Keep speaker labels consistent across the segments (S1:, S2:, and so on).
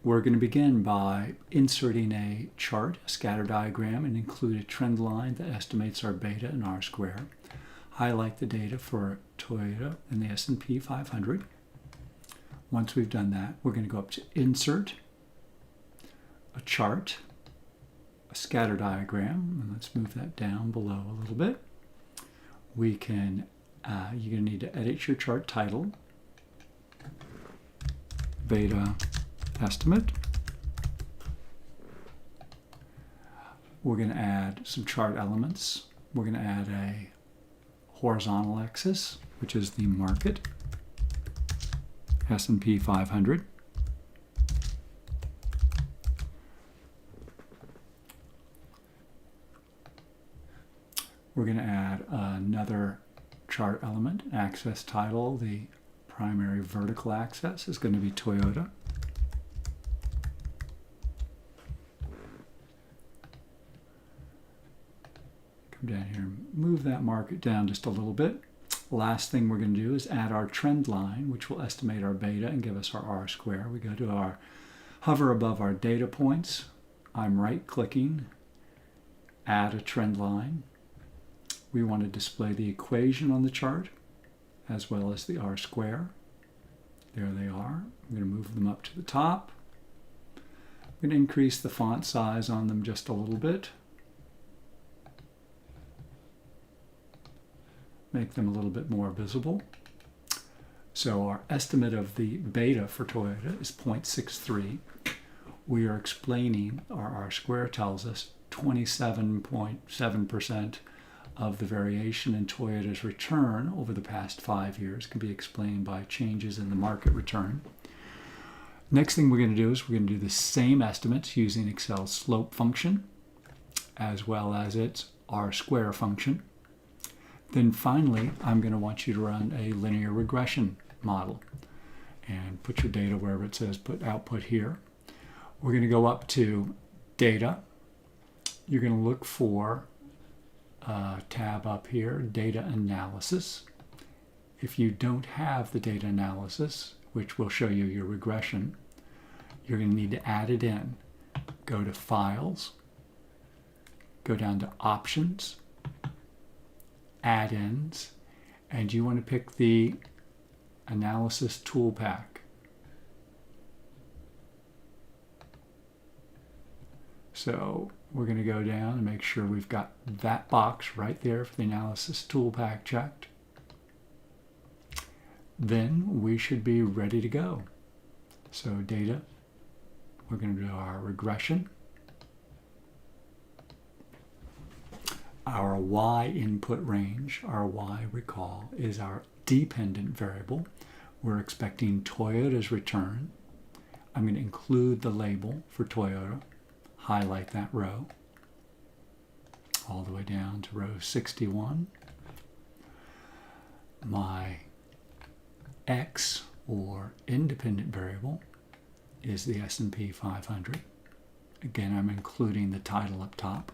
S1: We're going to begin by inserting a chart, a scatter diagram, and include a trend line that estimates our beta and R square. Highlight the data for Toyota and the S&P 500. Once we've done that, we're going to go up to Insert, a chart, a scatter diagram, and let's move that down below a little bit. We can, you're going to need to edit your chart title, beta estimate. We're going to add some chart elements. We're going to add a horizontal axis, which is the market, S&P 500. We're going to add another chart element, axis title. The primary vertical axis is going to be Toyota. Come down here and move that market down just a little bit. Last thing we're going to do is add our trend line, which will estimate our beta and give us our R square. We go to our hover above our data points. I'm right-clicking, add a trend line. We want to display the equation on the chart as well as the R square. There they are. I'm going to move them up to the top. I'm going to increase the font size on them just a little bit. Make them a little bit more visible. So our estimate of the beta for Toyota is 0.63. We are explaining, our R square tells us 27.7% of the variation in Toyota's return over the past 5 years can be explained by changes in the market return. Next thing we're going to do is we're going to do the same estimates using Excel's slope function as well as its R square function. Then finally, I'm going to want you to run a linear regression model and put your data wherever it says put output here. We're going to go up to data. You're going to look for a tab up here, data analysis. If you don't have the data analysis, which will show you your regression, you're going to need to add it in. Go to Files, go down to Options, Add-ins, and you want to pick the Analysis Tool Pack. So we're going to go down and make sure we've got that box right there for the Analysis Tool Pack checked. Then we should be ready to go. So data, we're going to do our regression. Our Y input range, our Y, recall, is our dependent variable. We're expecting Toyota's return. I'm going to include the label for Toyota, highlight that row, all the way down to row 61. My X, or independent variable, is the S&P 500. Again, I'm including the title up top.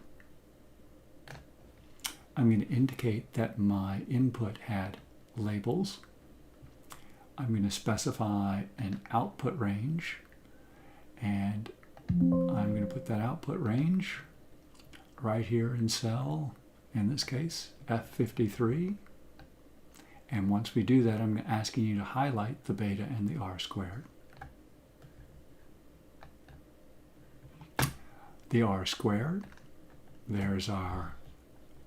S1: I'm going to indicate that my input had labels. I'm going to specify an output range, and I'm going to put that output range right here in cell, in this case, F53. And once we do that, I'm asking you to highlight the beta and the R squared. The R squared, there's our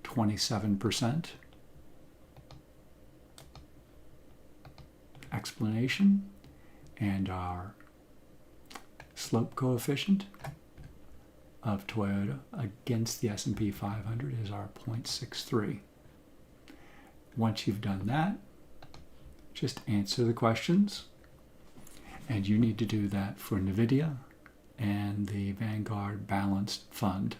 S1: 27% explanation, and our slope coefficient of Toyota against the S&P 500 is our 0.63. Once you've done that, just answer the questions, and you need to do that for NVIDIA and the Vanguard Balanced Fund.